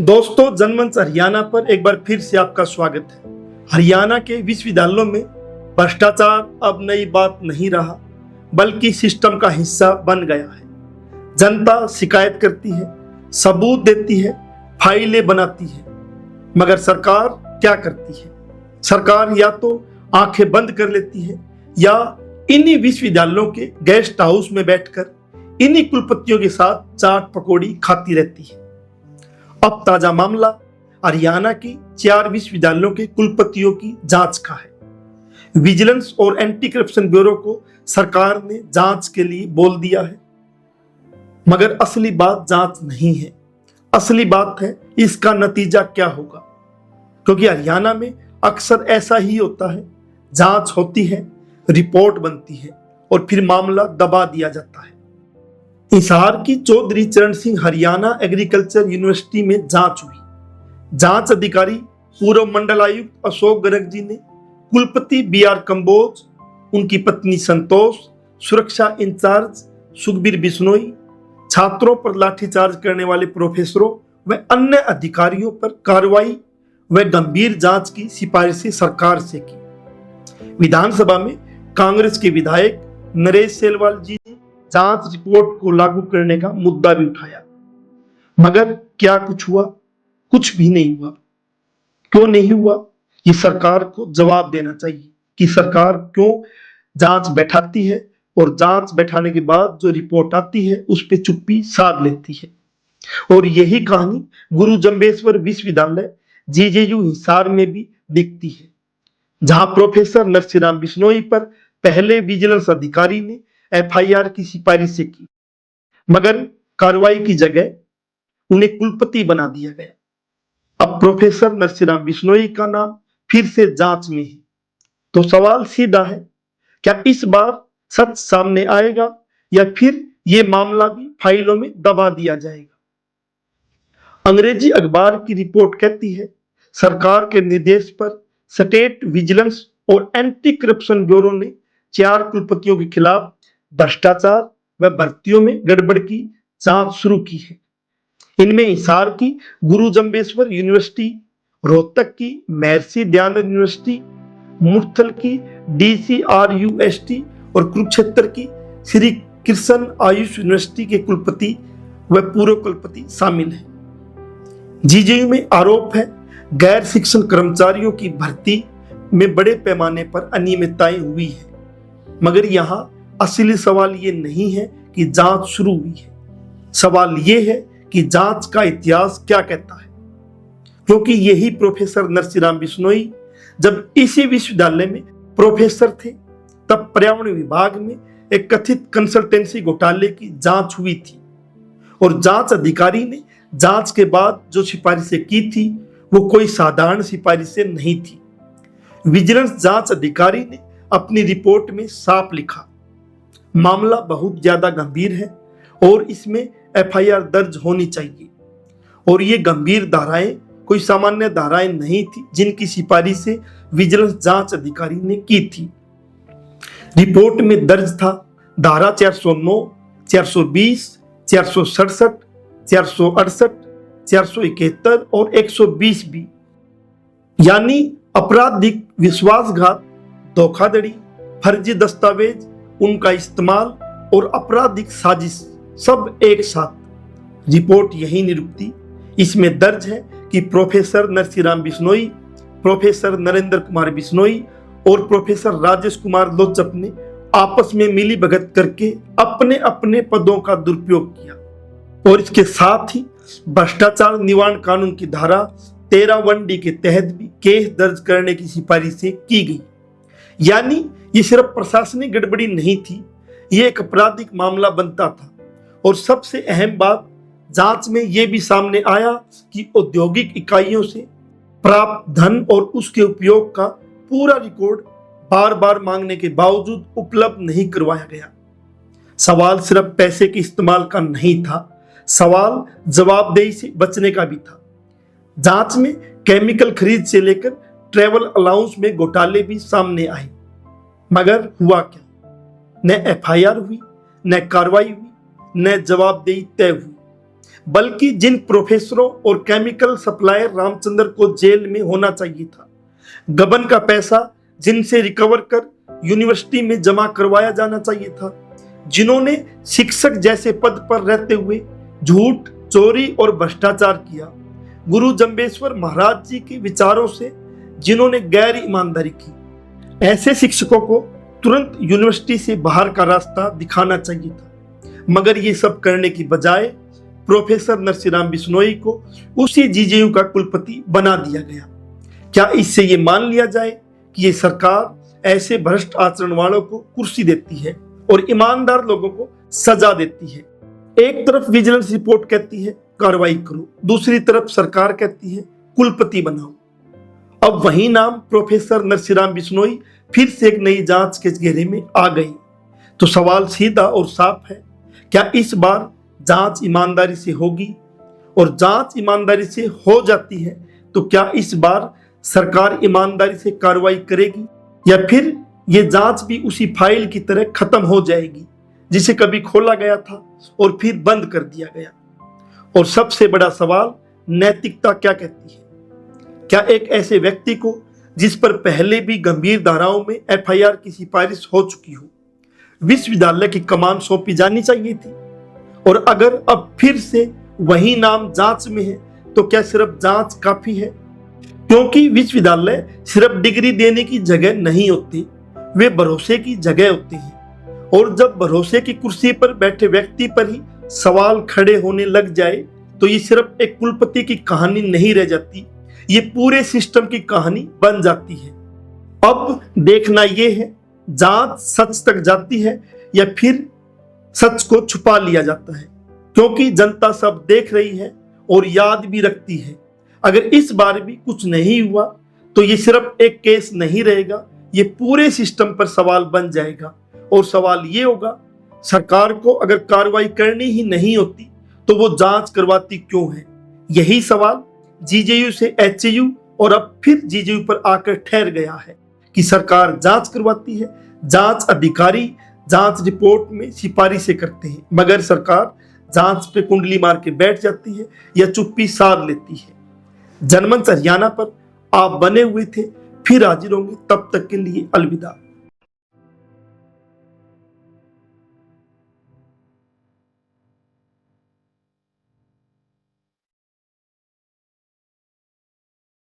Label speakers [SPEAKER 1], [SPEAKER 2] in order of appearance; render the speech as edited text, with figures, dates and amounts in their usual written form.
[SPEAKER 1] दोस्तों, जनमंच हरियाणा पर एक बार फिर से आपका स्वागत है। हरियाणा के विश्वविद्यालयों में भ्रष्टाचार अब नई बात नहीं रहा, बल्कि सिस्टम का हिस्सा बन गया है। जनता शिकायत करती है, सबूत देती है, फाइलें बनाती है, मगर सरकार क्या करती है? सरकार या तो आंखें बंद कर लेती है या इन्हीं विश्वविद्यालयों के गेस्ट हाउस में बैठकर इन्हीं कुलपतियों के साथ चाट पकौड़ी खाती रहती है। अब ताजा मामला हरियाणा की 4 विश्वविद्यालयों के कुलपतियों की जांच का है। विजिलेंस और एंटी करप्शन ब्यूरो को सरकार ने जांच के लिए बोल दिया है, मगर असली बात जांच नहीं है। असली बात है इसका नतीजा क्या होगा, क्योंकि हरियाणा में अक्सर ऐसा ही होता है। जांच होती है, रिपोर्ट बनती है और फिर मामला दबा दिया जाता है। हिसार की चौधरी चरण सिंह हरियाणा एग्रीकल्चर यूनिवर्सिटी में जांच हुई। जांच अधिकारी पूर्व मंडल आयुक्त अशोक गर्ग जी ने कुलपति BR कंबोज, उनकी पत्नी संतोष, सुरक्षा इंचार्ज सुखबीर बिश्नोई, छात्रों पर लाठीचार्ज करने वाले प्रोफेसरों व अन्य अधिकारियों पर कार्रवाई व गंभीर जांच की सिफारिशें सरकार से की। विधानसभा में कांग्रेस के विधायक नरेश सेलवाल जी ने जांच रिपोर्ट को लागू करने का मुद्दा भी उठाया, मगर क्या कुछ हुआ? कुछ भी नहीं हुआ। क्यों नहीं हुआ? ये सरकार को जवाब देना चाहिए कि सरकार क्यों जांच बैठाती है और जांच बैठाने के बाद जो रिपोर्ट आती है उस पे चुप्पी साध लेती है। और यही कहानी गुरु जम्बेश्वर विश्वविद्यालय JJU हिसार में भी दिखती है, जहां प्रोफेसर नरसिंह बिश्नोई पर पहले विजिलेंस अधिकारी ने FIR की सिफारिशें की, मगर कार्रवाई की जगह उन्हें कुलपति बना दिया गया। अब प्रोफेसर नरसिंह बिश्नोई का नाम फिर से जांच में है। तो सवाल सीधा है, क्या इस बार सच सामने आएगा या फिर यह मामला भी फाइलों में दबा दिया जाएगा? अंग्रेजी अखबार की रिपोर्ट कहती है, सरकार के निर्देश पर स्टेट विजिलेंस और एंटी करप्शन ब्यूरो ने 4 कुलपतियों के खिलाफ भ्रष्टाचार व भर्तियों में गड़बड़ की जांच शुरू की है। इनमें हिसार की गुरु जम्बेश्वर यूनिवर्सिटी, रोहतक की महर्षि दयानंद यूनिवर्सिटी, मुरथल की DCRUST और कुरुक्षेत्र की श्री कृष्ण आयुष यूनिवर्सिटी के कुलपति व पूर्व कुलपति शामिल हैं। JJU में आरोप है गैर शिक्षण कर्मचारियों की भर्ती में बड़े पैमाने पर अनियमितताएं हुई है, मगर यहाँ असली सवाल ये नहीं है कि जांच शुरू हुई है। सवाल ये है कि जांच का इतिहास क्या कहता है, क्योंकि यही प्रोफेसर नरसिंह बिश्नोई जब इसी विश्वविद्यालय में प्रोफेसर थे, तब पर्यावरण विभाग में एक कथित कंसल्टेंसी घोटाले की जांच हुई थी और जांच अधिकारी ने जांच के बाद जो सिफारिशें की थी वो कोई साधारण सिफारिशें नहीं थी। विजिलेंस जांच अधिकारी ने अपनी रिपोर्ट में साफ लिखा, मामला बहुत ज्यादा गंभीर है और इसमें FIR दर्ज होनी चाहिए। और ये गंभीर धाराएं कोई सामान्य धाराएं नहीं थी जिनकी सिफारिशें विजिलेंस जांच अधिकारी ने की थी। रिपोर्ट में दर्ज था धारा 409, 420, 467, 468, 471 और 120 भी, यानी आपराधिक विश्वासघात, धोखाधड़ी, फर्जी दस्तावेज, उनका इस्तेमाल और आपराधिक साजिश सब एक साथ। रिपोर्ट यही निरूपती। इसमें दर्ज है कि प्रोफेसर नरसिंह बिश्नोई, प्रोफेसर नरेंद्र कुमार बिश्नोई और प्रोफेसर राजेश कुमार लोचप ने आपस में मिली भगत करके अपने अपने पदों का दुरुपयोग किया और इसके साथ ही भ्रष्टाचार निवारण कानून की धारा 13(1)D के तहत भी केस दर्ज करने की सिफारिशें की गई। यानी ये सिर्फ प्रशासनिक गड़बड़ी नहीं थी, ये एक आपराधिक मामला बनता था। और सबसे अहम बात, जांच में यह भी सामने आया कि औद्योगिक इकाइयों से प्राप्त धन और उसके उपयोग का पूरा रिकॉर्ड बार बार मांगने के बावजूद उपलब्ध नहीं करवाया गया। सवाल सिर्फ पैसे के इस्तेमाल का नहीं था, सवाल जवाबदेही से बचने का भी था। जांच में केमिकल खरीद से लेकर ट्रेवल अलाउंस में घोटाले भी सामने आए, मगर हुआ क्या? न FIR हुई, न कार्रवाई हुई, न जवाबदेही तय हुई। बल्कि जिन प्रोफेसरों और केमिकल सप्लायर रामचंद्र को जेल में होना चाहिए था। गबन का पैसा जिनसे रिकवर कर यूनिवर्सिटी में जमा करवाया जाना चाहिए था, जिन्होंने शिक्षक जैसे पद पर रहते हुए झूठ, चोरी और भ्रष्टाचार किया। गुरु जंबेश्वर महाराज जी के विचारों से जिन्होंने गैर ईमानदारी की, ऐसे शिक्षकों को तुरंत यूनिवर्सिटी से बाहर का रास्ता दिखाना चाहिए था। मगर ये सब करने की बजाय प्रोफेसर नरसिंहराम बिश्नोई को उसी जीजेयू का कुलपति बना दिया गया। क्या इससे ये मान लिया जाए कि ये सरकार ऐसे भ्रष्ट आचरण वालों को कुर्सी देती है और ईमानदार लोगों को सजा देती है? एक तरफ विजिलेंस रिपोर्ट कहती है कार्रवाई करो, दूसरी तरफ सरकार कहती है कुलपति बनाओ। अब वही नाम प्रोफेसर नरसिंहराम बिश्नोई फिर से एक नई जांच के घेरे में आ गई। तो सवाल सीधा और साफ है, क्या इस बार जांच ईमानदारी से होगी? और जांच ईमानदारी से हो जाती है तो क्या इस बार सरकार ईमानदारी से कार्रवाई करेगी, या फिर ये जांच भी उसी फाइल की तरह खत्म हो जाएगी जिसे कभी खोला गया था और फिर बंद कर दिया गया? और सबसे बड़ा सवाल, नैतिकता क्या कहती है? क्या एक ऐसे व्यक्ति को जिस पर पहले भी गंभीर धाराओं में एफआईआर की सिफारिश हो चुकी हो, विश्वविद्यालय की कमान सौंपी जानी चाहिए थी? और अगर अब फिर से वही नाम जांच में है तो क्या सिर्फ जांच काफी है? क्योंकि विश्वविद्यालय सिर्फ डिग्री देने की जगह नहीं होती, वे भरोसे की जगह होती है। और जब भरोसे की कुर्सी पर बैठे व्यक्ति पर ही सवाल खड़े होने लग जाए तो ये सिर्फ एक कुलपति की कहानी नहीं रह जाती, ये पूरे सिस्टम की कहानी बन जाती है। अब देखना यह है, जांच सच तक जाती है या फिर सच को छुपा लिया जाता है, क्योंकि जनता सब देख रही है और याद भी रखती है। अगर इस बार भी कुछ नहीं हुआ तो ये सिर्फ एक केस नहीं रहेगा, ये पूरे सिस्टम पर सवाल बन जाएगा। और सवाल ये होगा, सरकार को अगर कार्रवाई करनी ही नहीं होती तो वो जांच करवाती क्यों है? यही सवाल जीजेयू से एचएयू और अब फिर जीजेयू पर आकर ठहर गया है कि सरकार जांच करवाती है, जांच अधिकारी जांच रिपोर्ट में सिफारिशें करते हैं, मगर सरकार जांच पे कुंडली मार के बैठ जाती है या चुप्पी साध लेती है। जनमंच हरियाणा पर आप बने हुए थे, फिर हाजिर होंगे, तब तक के लिए अलविदा।